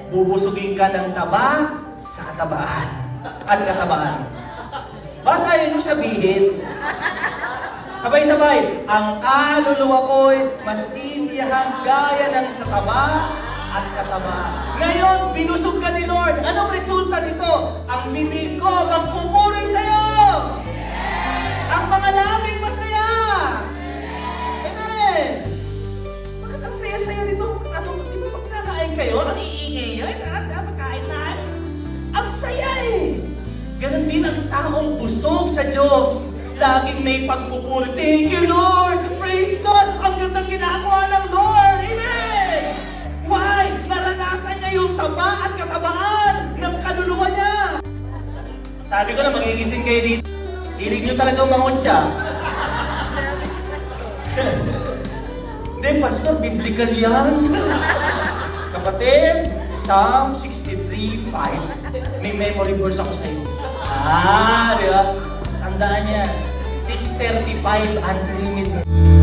bubusugin ka ng taba sa katabaan at katabaan. Bakit ayaw mo sabihin? Sabay-sabay, ang kaluluwa ko'y masisiyahang gaya ng sa taba at kataba. Ngayon, binusog ka ni Lord. Anong resulta nito? Ang bibig ko magpupuri sa'yo! Ang mga labing masaya! Amen! Bakit ang saya-saya nito? Ano, di ba magkakain kayo? Ang iingay nyo? Pagkain na? Ang saya eh! Ganon din ang taong busog sa Diyos. Laging may pagpupuri. Thank you, Lord! Praise God! Ang gandang ginagawa ng Lord! Amen! Why? Naranasan niya yung taba at katabaan ng kaluluwa niya. Sabi ko na magigising kayo dito. Hilig nyo talagang mangutya. Hindi, Pastor, biblical yan. Kapatid, Psalm 63:5. May memory verse ako sa'yo. Di ba? Tandaan niya, 635 unlimited.